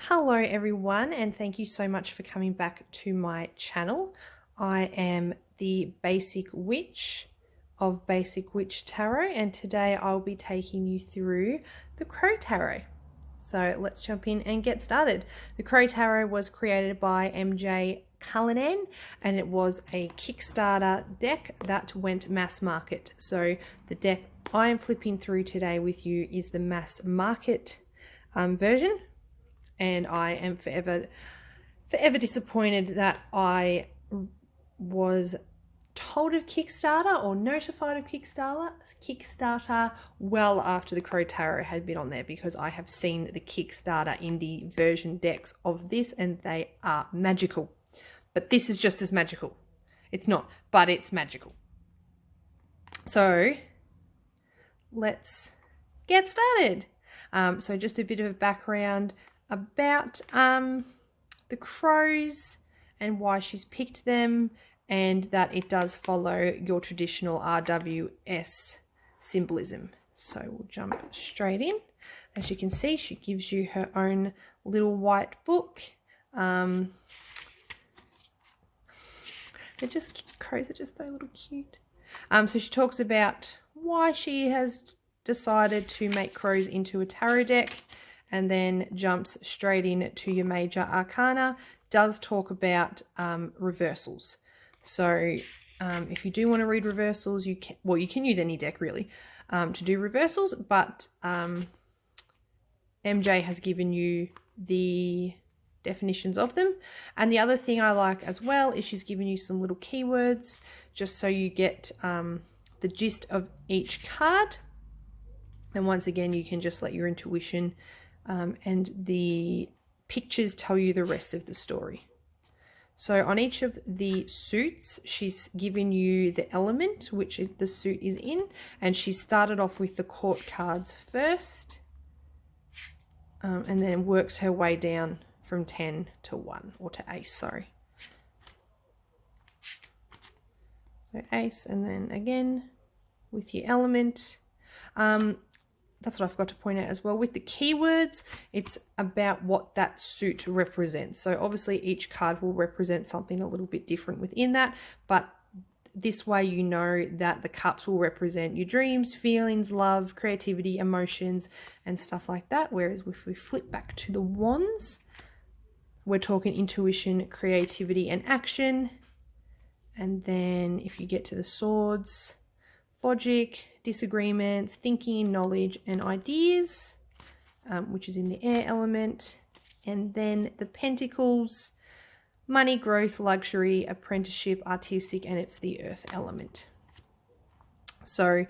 Hello everyone, and thank you so much for coming back to my channel. I am the Basic Witch of Basic Witch Tarot, and today I'll be taking you through the Crow Tarot. So let's jump in and get started. The Crow Tarot was created by MJ Cullinan, and it was a Kickstarter deck that went mass market. So the deck I am flipping through today with you is the mass market version. And I am forever disappointed that I was told of Kickstarter or notified of Kickstarter well after the Crow Tarot had been on there, because I have seen the Kickstarter indie version decks of this and they are magical. But this is just as magical. It's not, but it's magical. So let's get started. So just a bit of a background about the crows and why she's picked them, and that it does follow your traditional RWS symbolism. So we'll jump straight in. As you can see, she gives you her own little white book. They're just, crows are just so little cute. So she talks about why she has decided to make crows into a tarot deck, and then jumps straight in to your major arcana. Does talk about reversals. So if you do want to read reversals, you can use any deck really to do reversals, but MJ has given you the definitions of them. And the other thing I like as well is she's given you some little keywords just so you get the gist of each card. And once again, you can just let your intuition and the pictures tell you the rest of the story. So on each of the suits, she's given you the element which the suit is in, and she started off with the court cards first, and then works her way down from 10 to 1, or to ace, sorry. So ace, and then again with your element. That's what I forgot to point out as well. With the keywords, it's about what that suit represents. So obviously each card will represent something a little bit different within that, but this way you know that the cups will represent your dreams, feelings, love, creativity, emotions, and stuff like that. Whereas if we flip back to the wands, we're talking intuition, creativity, and action. And then if you get to the swords, logic, disagreements, thinking, knowledge, and ideas, which is in the air element. And then the pentacles, money, growth, luxury, apprenticeship, artistic, and it's the earth element. So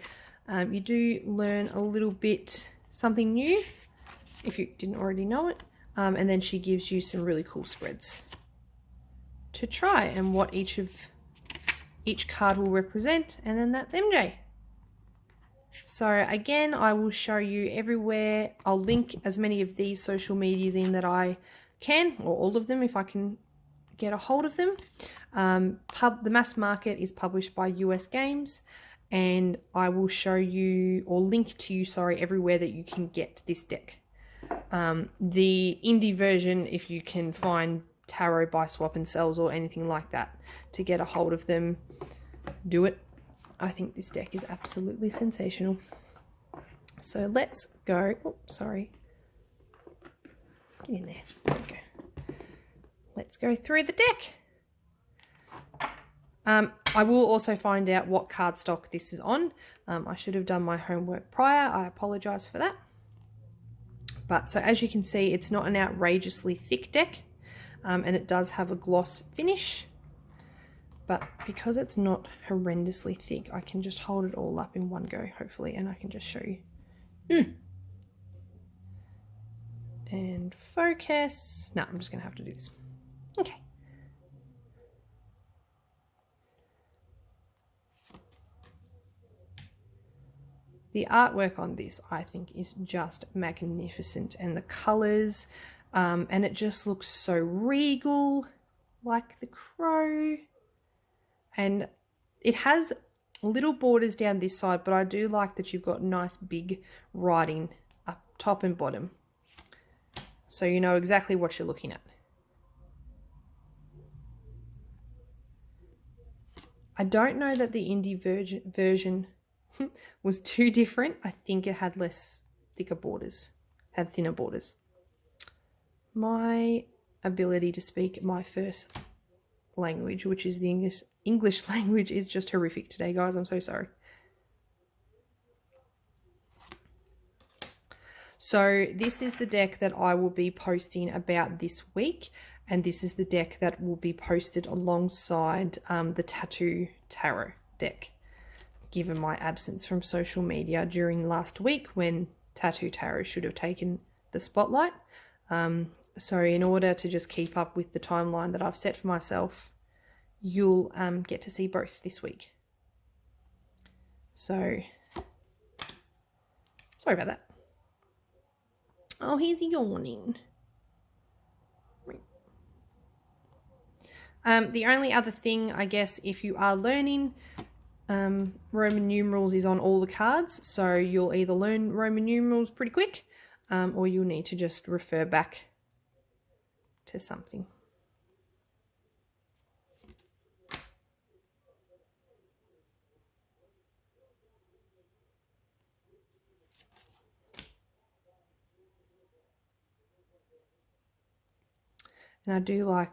you do learn a little bit something new if you didn't already know it. And then she gives you some really cool spreads to try and what each card will represent, and then that's MJ. So again, I will show you everywhere. I'll link as many of these social medias in that I can, or all of them if I can get a hold of them. The mass market is published by US Games, and I will show you, or link to you, sorry, everywhere that you can get this deck. The indie version, if you can find tarot by swap and sells or anything like that to get a hold of them, do it. I think this deck is absolutely sensational. So let's go. Oh, sorry. Get in there. There we go. Let's go through the deck. I will also find out what cardstock this is on. I should have done my homework prior. I apologize for that. But so as you can see, it's not an outrageously thick deck, and it does have a gloss finish. But because it's not horrendously thick, I can just hold it all up in one go, hopefully, and I can just show you. And focus. No, I'm just going to have to do this. Okay. The artwork on this, I think, is just magnificent, and the colors, and it just looks so regal, like the crow. And it has little borders down this side, but I do like that you've got nice big writing up top and bottom. so you know exactly what you're looking at. I don't know that the indie version was too different. I think it had thinner borders. My ability to speak my first language, which is the English language, is just horrific today, guys. I'm so sorry. So this is the deck that I will be posting about this week, and this is the deck that will be posted alongside the Tattoo Tarot deck, given my absence from social media during last week when Tattoo Tarot should have taken the spotlight. So in order to just keep up with the timeline that I've set for myself, you'll get to see both this week. So, sorry about that. Oh, he's yawning. The only other thing, I guess, if you are learning Roman numerals, is on all the cards. So you'll either learn Roman numerals pretty quick, or you'll need to just refer back to something. And I do like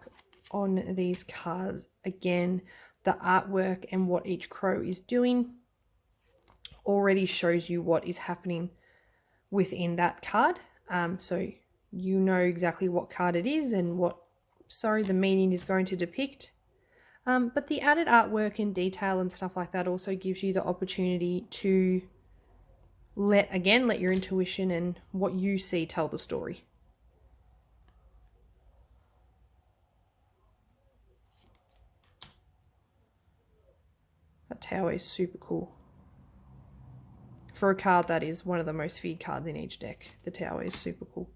on these cards, again, the artwork and what each crow is doing already shows you what is happening within that card. So you know exactly what card it is and what, the meaning is going to depict. But the added artwork and detail and stuff like that also gives you the opportunity to let your intuition and what you see tell the story. That tower is super cool. For a card that is one of the most feared cards in each deck, the tower is super cool.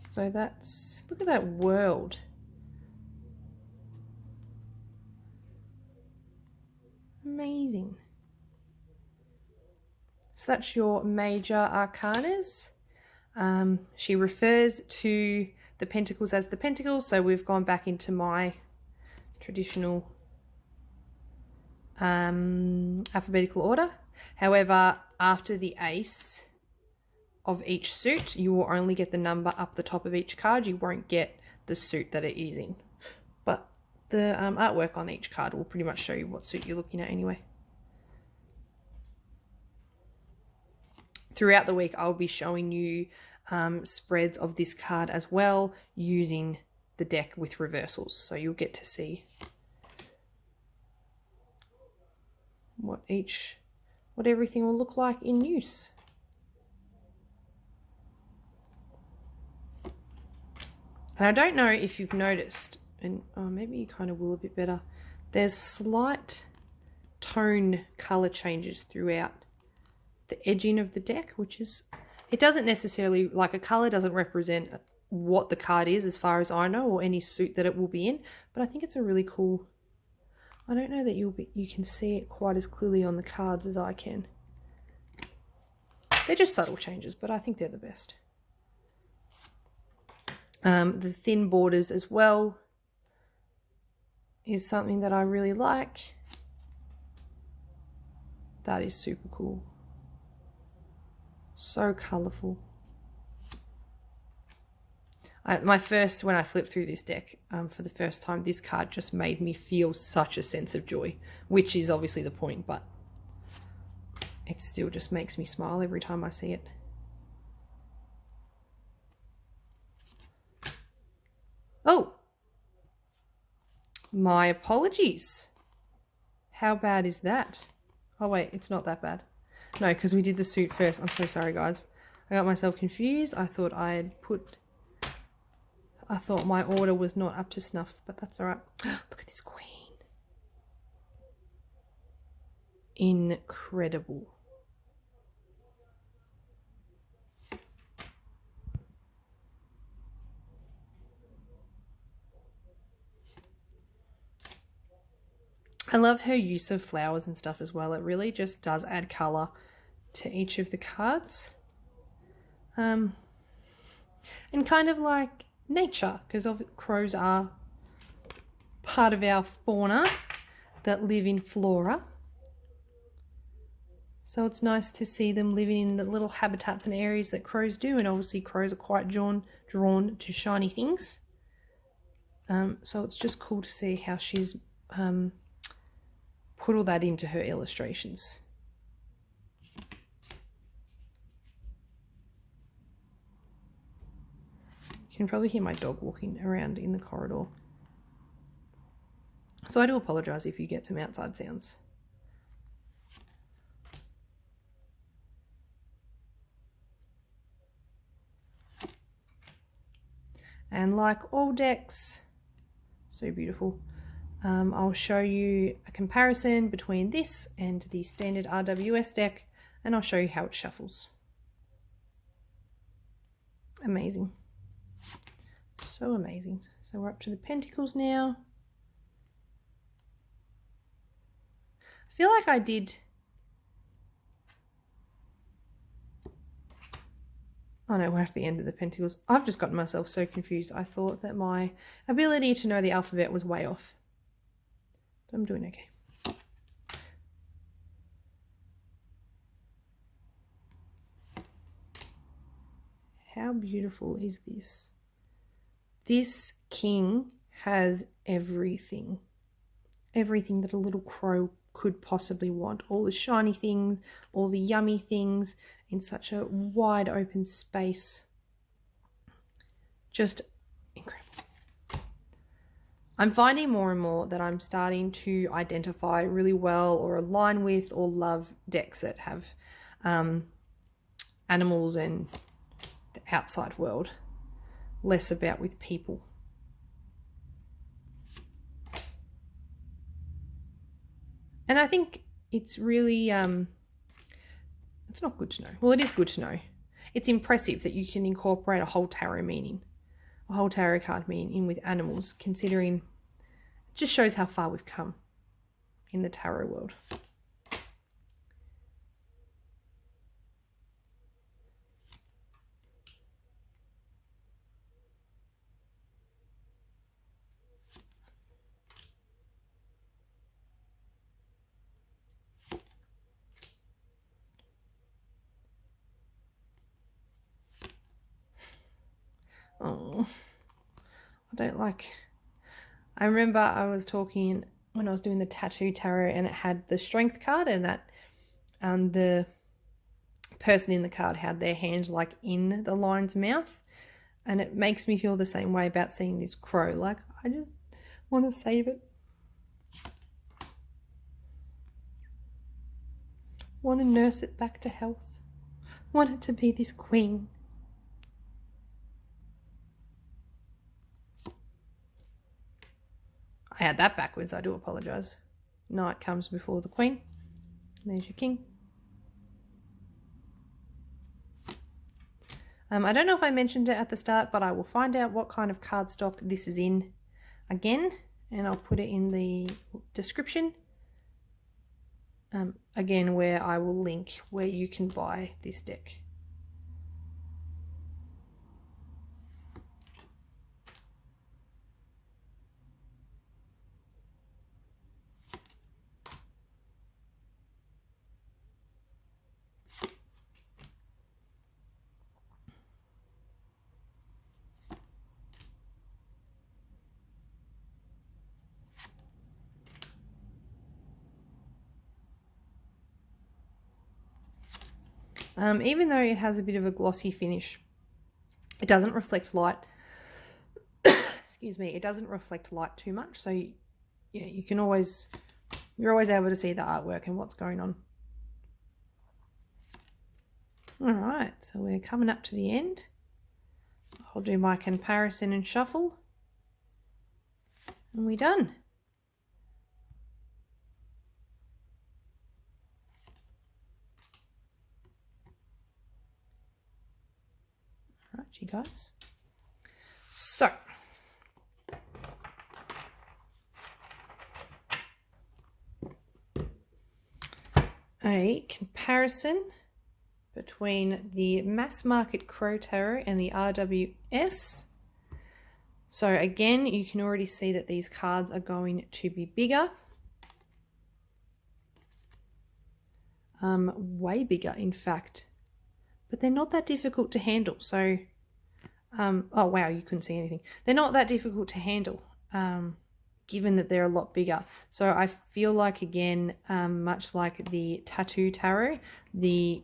So that's, look at that world. Amazing. So that's your major arcanas. She refers to the pentacles as the pentacles, so we've gone back into my traditional alphabetical order. However, after the ace of each suit, you will only get the number up the top of each card. You won't get the suit that it is in. But the artwork on each card will pretty much show you what suit you're looking at anyway. Throughout the week, I'll be showing you spreads of this card as well, using the deck with reversals. So you'll get to see what everything will look like in use. And I don't know if you've noticed, and maybe you kind of will a bit better, there's slight tone color changes throughout the edging of the deck, which is, it doesn't necessarily, like a color doesn't represent what the card is as far as I know, or any suit that it will be in, but I think it's a really cool, I don't know that you can see it quite as clearly on the cards as I can. They're just subtle changes, but I think they're the best. The thin borders as well is something that I really like. That is super cool. So colourful. When I flipped through this deck for the first time, this card just made me feel such a sense of joy, which is obviously the point, but it still just makes me smile every time I see it. Oh, my apologies. How bad is that? Oh wait, it's not that bad. No, because we did the suit first. I'm so sorry, guys. I got myself confused. I thought my order was not up to snuff, but that's all right. Look at this queen. incredible. I love her use of flowers and stuff as well. It really just does add colour to each of the cards. And kind of like nature, because crows are part of our fauna that live in flora. So it's nice to see them living in the little habitats and areas that crows do. And obviously crows are quite drawn to shiny things. So it's just cool to see how she's put all that into her illustrations. You can probably hear my dog walking around in the corridor. So I do apologise if you get some outside sounds. And like all decks, so beautiful. I'll show you a comparison between this and the standard RWS deck, and I'll show you how it shuffles. Amazing. So amazing. So we're up to the Pentacles now. I feel like I did... Oh no, we're at the end of the Pentacles. I've just gotten myself so confused. I thought that my ability to know the alphabet was way off. But I'm doing okay. How beautiful is this? This king has everything. Everything that a little crow could possibly want. All the shiny things, all the yummy things in such a wide open space. Just incredible. I'm finding more and more that I'm starting to identify really well or align with or love decks that have animals and the outside world, less about with people. And I think it's really, it's not good to know. Well, it is good to know. It's impressive that you can incorporate a whole tarot meaning, a whole tarot card meaning in with animals, considering it just shows how far we've come in the tarot world. Oh, I don't like... I remember I was talking when I was doing the tattoo tarot and it had the strength card, and that the person in the card had their hand like in the lion's mouth, and it makes me feel the same way about seeing this crow. Like, I just want to save it. Want to nurse it back to health. Want it to be this queen. I had that backwards, I do apologise. Knight comes before the queen. There's your king. I don't know if I mentioned it at the start, but I will find out what kind of cardstock this is in again, and I'll put it in the description. Again, where I will link where you can buy this deck. Even though it has a bit of a glossy finish, it doesn't reflect light. Excuse me, it doesn't reflect light too much. So yeah, you're always able to see the artwork and what's going on. All right, so we're coming up to the end. I'll do my comparison and shuffle, and we're done. guys. So, a comparison between the mass market Crow Tarot and the RWS. So again, you can already see that these cards are going to be bigger. Way bigger, in fact. But they're not that difficult to handle. So, oh wow, you couldn't see anything. They're not that difficult to handle, given that they're a lot bigger. So I feel like, again, much like the Tattoo Tarot, the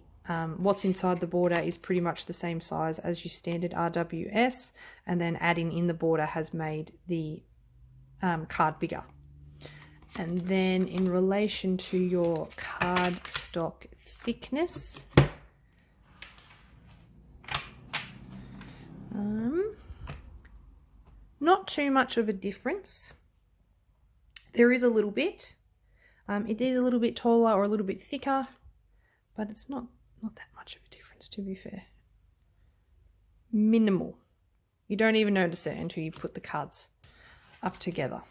what's inside the border is pretty much the same size as your standard RWS, and then adding in the border has made the card bigger. And then in relation to your card stock thickness, not too much of a difference. There is a little bit. It is a little bit taller or a little bit thicker, but it's not that much of a difference, to be fair. Minimal. You don't even notice it until you put the cards up together.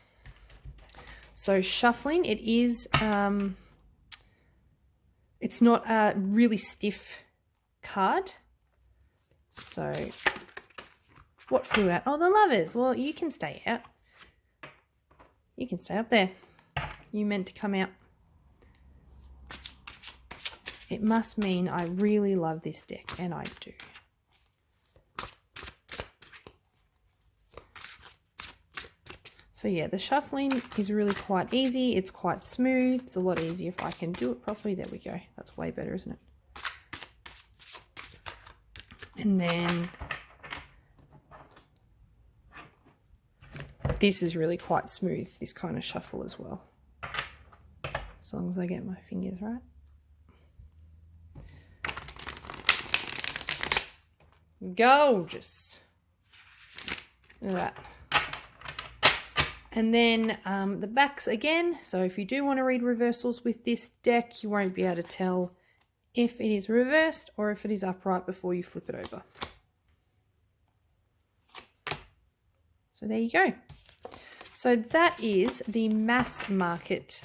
So shuffling, it is, it's not a really stiff card. So what flew out? Oh, the Lovers. Well, you can stay out. You can stay up there. You meant to come out. It must mean I really love this deck, and I do. So yeah, the shuffling is really quite easy. It's quite smooth. It's a lot easier if I can do it properly. There we go. That's way better, isn't it? And then this is really quite smooth, this kind of shuffle as well. As long as I get my fingers right. Gorgeous. Look at that. And then the backs again. So if you do want to read reversals with this deck, you won't be able to tell if it is reversed or if it is upright before you flip it over. So there you go. So that is the mass market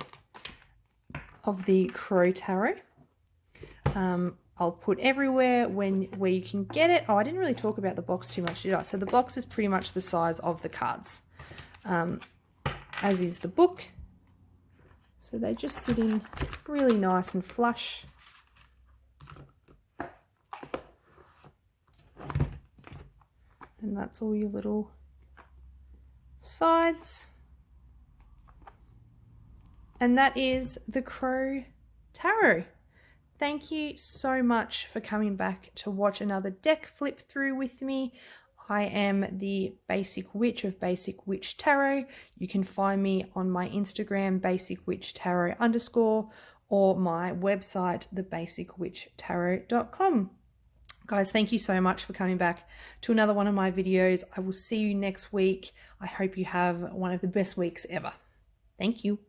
of the Crow Tarot. I'll put everywhere where you can get it. Oh, I didn't really talk about the box too much, did I? So the box is pretty much the size of the cards, as is the book. So they just sit in really nice and flush. And that's all your little sides. And that is the Crow Tarot. Thank you so much for coming back to watch another deck flip through with me. I am the Basic Witch of Basic Witch Tarot. You can find me on my Instagram, basicwitchtarot_, or my website, thebasicwitchtarot.com. Guys, thank you so much for coming back to another one of my videos. I will see you next week. I hope you have one of the best weeks ever. Thank you.